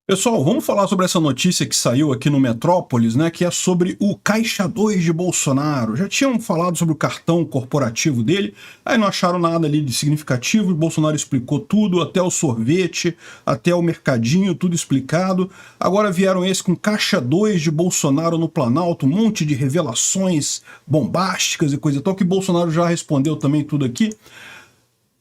Pessoal, vamos falar sobre essa notícia que saiu aqui no Metrópolis, né, que é sobre o Caixa 2 de Bolsonaro. Já tinham falado sobre o cartão corporativo dele, aí não acharam nada ali de significativo, o Bolsonaro explicou tudo, até o sorvete, até o mercadinho, tudo explicado. Agora vieram esse com Caixa 2 de Bolsonaro no Planalto, um monte de revelações bombásticas e coisa e tal, que Bolsonaro já respondeu também tudo aqui.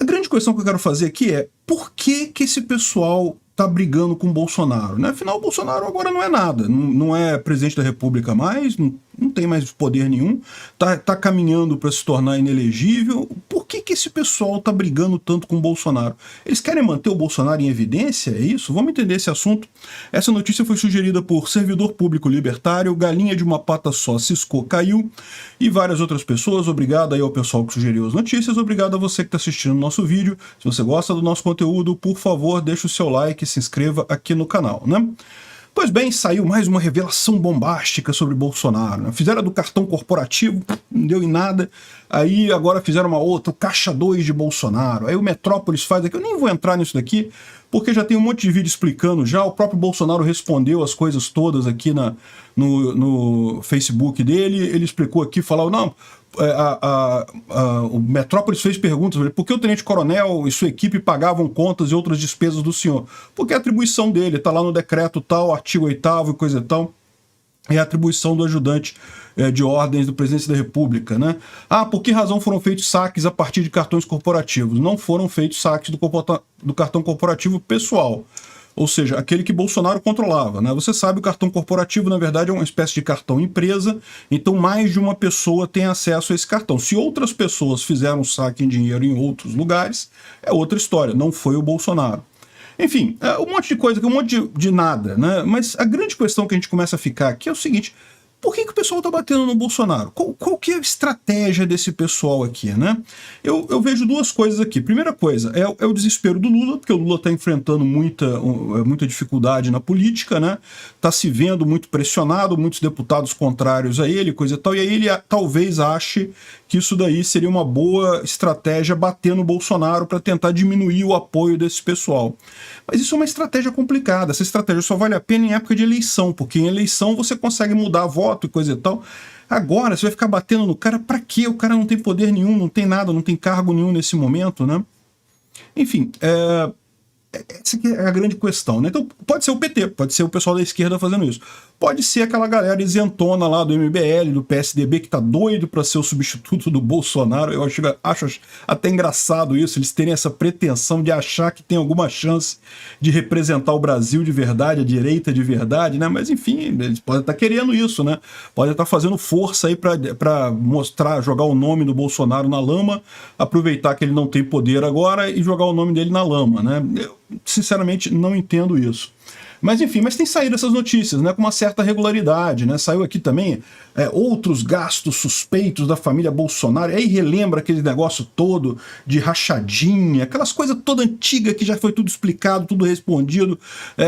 A grande questão que eu quero fazer aqui é por que esse pessoal tá brigando com o Bolsonaro, né? Afinal, o Bolsonaro agora não é nada, não é presidente da República mais, não tem mais poder nenhum, tá caminhando para se tornar inelegível. Por que esse pessoal tá brigando tanto com o Bolsonaro? Eles querem manter o Bolsonaro em evidência? É isso? Vamos entender esse assunto. Essa notícia foi sugerida por servidor público libertário, galinha de uma pata só ciscou, caiu, e várias outras pessoas. Obrigado aí ao pessoal que sugeriu as notícias, obrigado a você que está assistindo o nosso vídeo. Se você gosta do nosso conteúdo, por favor, deixa o seu like e se inscreva aqui no canal, né? Pois bem, saiu mais uma revelação bombástica sobre Bolsonaro, né? Fizeram do cartão corporativo, não deu em nada, aí agora fizeram uma outra, o Caixa 2 de Bolsonaro, aí o Metrópolis faz aqui, eu nem vou entrar nisso daqui, porque já tem um monte de vídeo explicando já, o próprio Bolsonaro respondeu as coisas todas aqui no Facebook dele, ele explicou aqui, falou, não, o Metrópolis fez perguntas, por que o tenente-coronel e sua equipe pagavam contas e outras despesas do senhor? Porque é a atribuição dele, está lá no decreto tal, artigo 8º e coisa e tal, é a atribuição do ajudante de ordens do presidente da República, né? Ah, por que razão foram feitos saques a partir de cartões corporativos? Não foram feitos saques do cartão corporativo pessoal, ou seja, aquele que Bolsonaro controlava, né? Você sabe, o cartão corporativo, na verdade, é uma espécie de cartão empresa, então mais de uma pessoa tem acesso a esse cartão. Se outras pessoas fizeram saque em dinheiro em outros lugares, é outra história, não foi o Bolsonaro. Enfim, um monte de coisa, um monte de nada, né? Mas a grande questão que a gente começa a ficar aqui é o seguinte: por que o pessoal está batendo no Bolsonaro? Qual que é a estratégia desse pessoal aqui, né? Eu vejo duas coisas aqui. Primeira coisa é o desespero do Lula, porque o Lula está enfrentando muita dificuldade na política, né? Está se vendo muito pressionado, muitos deputados contrários a ele, coisa e tal, e aí ele talvez ache que isso daí seria uma boa estratégia bater no Bolsonaro para tentar diminuir o apoio desse pessoal. Mas isso é uma estratégia complicada, essa estratégia só vale a pena em época de eleição, porque em eleição você consegue mudar voto e coisa e tal. Agora você vai ficar batendo no cara para quê? O cara não tem poder nenhum, não tem nada, não tem cargo nenhum nesse momento, né? Enfim, essa aqui é a grande questão, né? Então pode ser o PT, pode ser o pessoal da esquerda fazendo isso. Pode ser aquela galera isentona lá do MBL, do PSDB, que tá doido para ser o substituto do Bolsonaro. Eu acho até engraçado isso, eles terem essa pretensão de achar que tem alguma chance de representar o Brasil de verdade, a direita de verdade, né? Mas enfim, eles podem estar querendo isso, né? Podem estar fazendo força aí para mostrar, jogar o nome do Bolsonaro na lama, aproveitar que ele não tem poder agora e jogar o nome dele na lama, né? Eu, sinceramente, não entendo isso. Mas enfim, mas tem saído essas notícias, né, com uma certa regularidade, né? Saiu aqui também outros gastos suspeitos da família Bolsonaro, e aí relembra aquele negócio todo de rachadinha, aquelas coisas toda antiga que já foi tudo explicado, tudo respondido,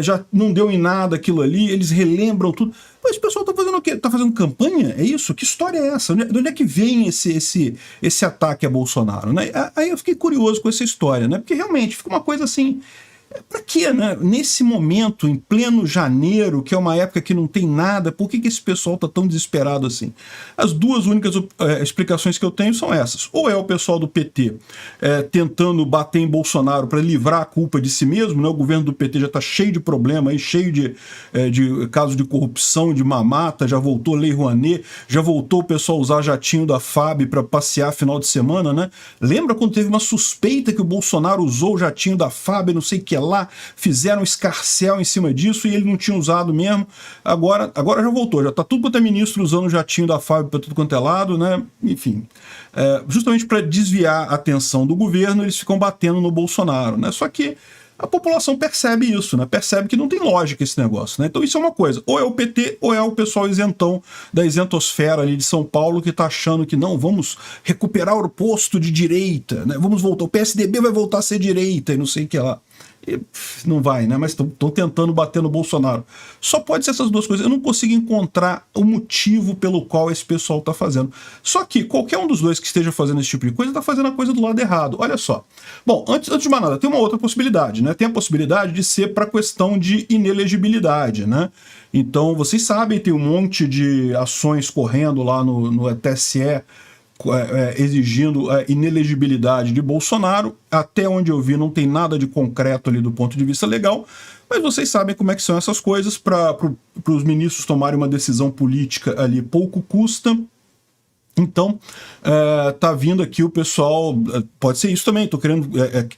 já não deu em nada aquilo ali, eles relembram tudo. Mas o pessoal tá fazendo o quê? Tá fazendo campanha? É isso? Que história é essa? De onde é que vem esse ataque a Bolsonaro, né? Aí eu fiquei curioso com essa história, né? Porque realmente fica uma coisa assim. Pra quê, né? Nesse momento, em pleno janeiro, que é uma época que não tem nada, por que esse pessoal tá tão desesperado assim? As duas únicas explicações que eu tenho são essas. Ou é o pessoal do PT tentando bater em Bolsonaro para livrar a culpa de si mesmo, né? O governo do PT já tá cheio de problema, aí, cheio de casos de corrupção, de mamata, já voltou Lei Rouanet, já voltou o pessoal usar jatinho da FAB para passear final de semana, né? Lembra quando teve uma suspeita que o Bolsonaro usou o jatinho da FAB, não sei o que lá, fizeram um escarcéu em cima disso e ele não tinha usado mesmo. Agora já voltou, já tá tudo quanto é ministro usando o jatinho da FAB para tudo quanto é lado, né? Enfim, justamente para desviar a atenção do governo, eles ficam batendo no Bolsonaro, né? Só que a população percebe isso, né? Percebe que não tem lógica esse negócio, né? Então isso é uma coisa, ou é o PT ou é o pessoal isentão da isentosfera ali de São Paulo que tá achando que não, vamos recuperar o posto de direita, né? Vamos voltar, o PSDB vai voltar a ser direita e não sei o que lá. E, não vai, né? Mas estão tentando bater no Bolsonaro. Só pode ser essas duas coisas. Eu não consigo encontrar o motivo pelo qual esse pessoal está fazendo. Só que qualquer um dos dois que esteja fazendo esse tipo de coisa está fazendo a coisa do lado errado. Olha só. Bom, antes de mais nada, tem uma outra possibilidade, né? Tem a possibilidade de ser para questão de inelegibilidade, né? Então, vocês sabem, tem um monte de ações correndo lá no TSE, exigindo a inelegibilidade de Bolsonaro. Até onde eu vi, não tem nada de concreto ali do ponto de vista legal, mas vocês sabem como é que são essas coisas. Para os ministros tomarem uma decisão política ali, pouco custa. Então, tá vindo aqui o pessoal, pode ser isso também, tô querendo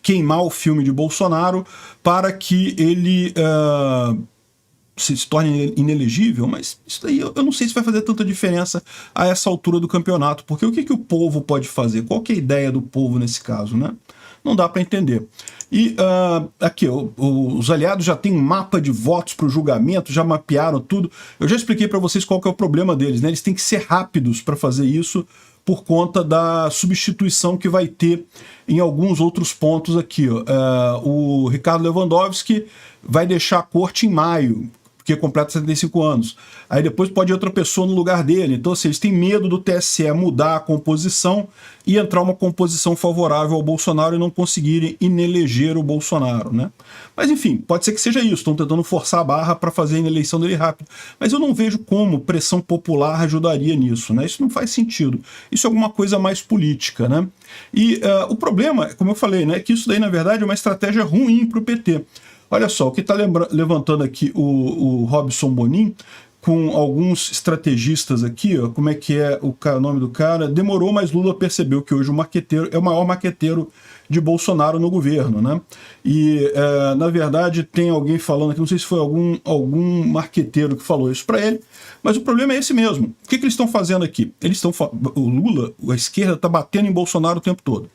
queimar o filme de Bolsonaro para que ele se torne inelegível, mas isso daí eu não sei se vai fazer tanta diferença a essa altura do campeonato, porque o que o povo pode fazer? Qual que é a ideia do povo nesse caso, né? Não dá para entender. E aqui, os aliados já têm um mapa de votos para o julgamento, já mapearam tudo. Eu já expliquei para vocês qual que é o problema deles, né? Eles têm que ser rápidos para fazer isso por conta da substituição que vai ter em alguns outros pontos aqui. O Ricardo Lewandowski vai deixar a corte em maio, porque completa 75 anos. Aí depois pode ir outra pessoa no lugar dele. Então, assim, eles têm medo do TSE mudar a composição e entrar uma composição favorável ao Bolsonaro e não conseguirem ineleger o Bolsonaro, né? Mas, enfim, pode ser que seja isso. Estão tentando forçar a barra para fazer a eleição dele rápido. Mas eu não vejo como pressão popular ajudaria nisso, né? Isso não faz sentido. Isso é alguma coisa mais política, né? E o problema, como eu falei, né, é que isso daí, na verdade, é uma estratégia ruim para o PT. Olha só, o que está levantando aqui o Robson Bonin, com alguns estrategistas aqui, ó, como é que é o nome do cara? Demorou, mas Lula percebeu que hoje o marqueteiro é o maior marqueteiro de Bolsonaro no governo, né? E, na verdade, tem alguém falando aqui, não sei se foi algum marqueteiro que falou isso para ele, mas o problema é esse mesmo. O que eles estão fazendo aqui? O Lula, a esquerda, está batendo em Bolsonaro o tempo todo.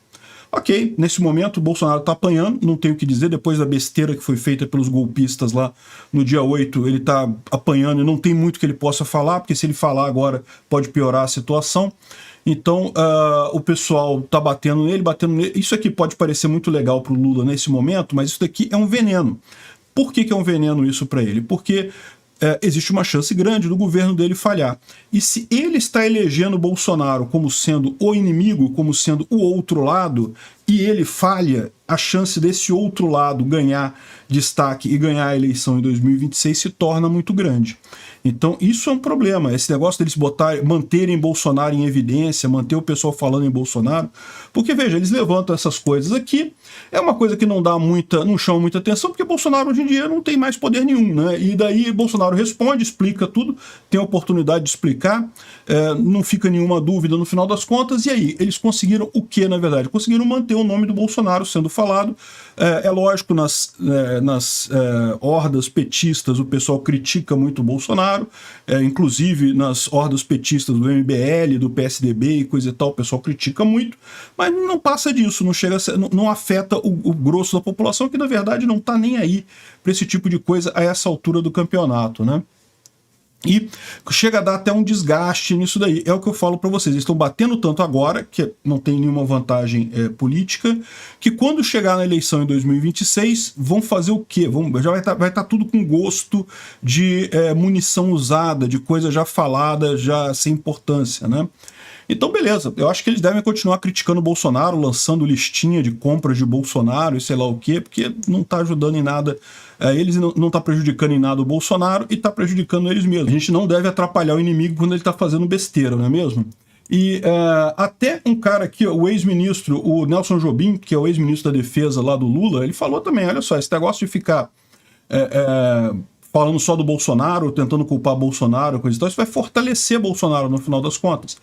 Ok, nesse momento o Bolsonaro está apanhando, não tenho o que dizer, depois da besteira que foi feita pelos golpistas lá no dia 8, ele está apanhando e não tem muito que ele possa falar, porque se ele falar agora pode piorar a situação. Então o pessoal está batendo nele. Isso aqui pode parecer muito legal para o Lula nesse momento, mas isso daqui é um veneno. Por que é um veneno isso para ele? Porque existe uma chance grande do governo dele falhar. E se ele está elegendo Bolsonaro como sendo o inimigo, como sendo o outro lado, e ele falha, a chance desse outro lado ganhar destaque e ganhar a eleição em 2026 se torna muito grande. Então isso é um problema, esse negócio deles manterem Bolsonaro em evidência, manter o pessoal falando em Bolsonaro, porque veja, eles levantam essas coisas aqui, é uma coisa que não chama muita atenção, porque Bolsonaro hoje em dia não tem mais poder nenhum, né? E daí Bolsonaro responde, explica tudo, tem a oportunidade de explicar, não fica nenhuma dúvida no final das contas, e aí, eles conseguiram o que, na verdade? Conseguiram manter o nome do Bolsonaro sendo falado. É lógico, nas hordas petistas o pessoal critica muito o Bolsonaro, inclusive nas hordas petistas do MBL, do PSDB e coisa e tal, o pessoal critica muito, mas não passa disso, não afeta o grosso da população, que na verdade não está nem aí para esse tipo de coisa a essa altura do campeonato, né? E chega a dar até um desgaste nisso daí. É o que eu falo para vocês. Eles estão batendo tanto agora, que não tem nenhuma vantagem política, que quando chegar na eleição em 2026, vão fazer o quê? Já vai tá tudo com gosto de munição usada, de coisa já falada, já sem importância, né? Então, beleza, eu acho que eles devem continuar criticando o Bolsonaro, lançando listinha de compras de Bolsonaro e sei lá o quê, porque não está ajudando em nada, eles não está prejudicando em nada o Bolsonaro e está prejudicando eles mesmos. A gente não deve atrapalhar o inimigo quando ele está fazendo besteira, não é mesmo? E até um cara aqui, o ex-ministro, o Nelson Jobim, que é o ex-ministro da Defesa lá do Lula, ele falou também, olha só, esse negócio de ficar falando só do Bolsonaro, tentando culpar Bolsonaro, coisa e tal, isso vai fortalecer Bolsonaro no final das contas.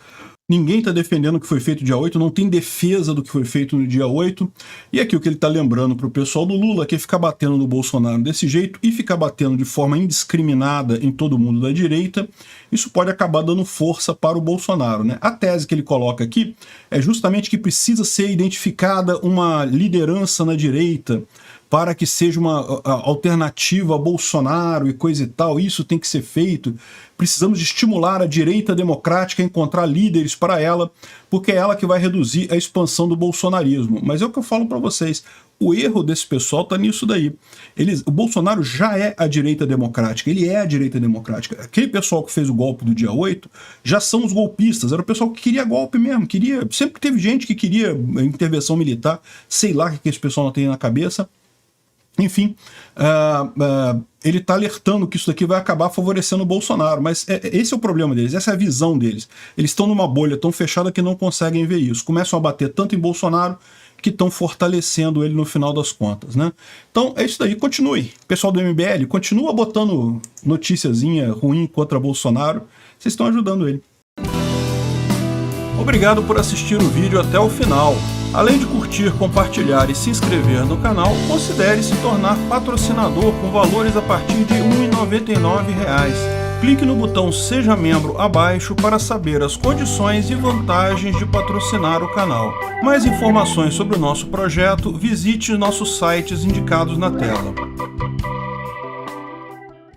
Ninguém está defendendo o que foi feito dia 8, não tem defesa do que foi feito no dia 8. E aqui o que ele está lembrando para o pessoal do Lula, que é ficar batendo no Bolsonaro desse jeito e ficar batendo de forma indiscriminada em todo mundo da direita, isso pode acabar dando força para o Bolsonaro, né? A tese que ele coloca aqui é justamente que precisa ser identificada uma liderança na direita para que seja uma alternativa a Bolsonaro e coisa e tal, isso tem que ser feito. Precisamos de estimular a direita democrática a encontrar líderes para ela, porque é ela que vai reduzir a expansão do bolsonarismo. Mas é o que eu falo para vocês, o erro desse pessoal está nisso daí. O Bolsonaro já é a direita democrática, ele é a direita democrática. Aquele pessoal que fez o golpe do dia 8 já são os golpistas, era o pessoal que queria golpe mesmo, sempre teve gente que queria intervenção militar, sei lá o que esse pessoal não tem na cabeça. Enfim, ele está alertando que isso daqui vai acabar favorecendo o Bolsonaro, mas esse é o problema deles, essa é a visão deles. Eles estão numa bolha tão fechada que não conseguem ver isso. Começam a bater tanto em Bolsonaro que estão fortalecendo ele no final das contas, né? Então é isso daí, continue. Pessoal do MBL, continua botando noticiazinha ruim contra Bolsonaro, vocês estão ajudando ele. Obrigado por assistir o vídeo até o final. Além de curtir, compartilhar e se inscrever no canal, considere se tornar patrocinador com valores a partir de R$ 1,99. Clique no botão Seja Membro abaixo para saber as condições e vantagens de patrocinar o canal. Mais informações sobre o nosso projeto, visite nossos sites indicados na tela.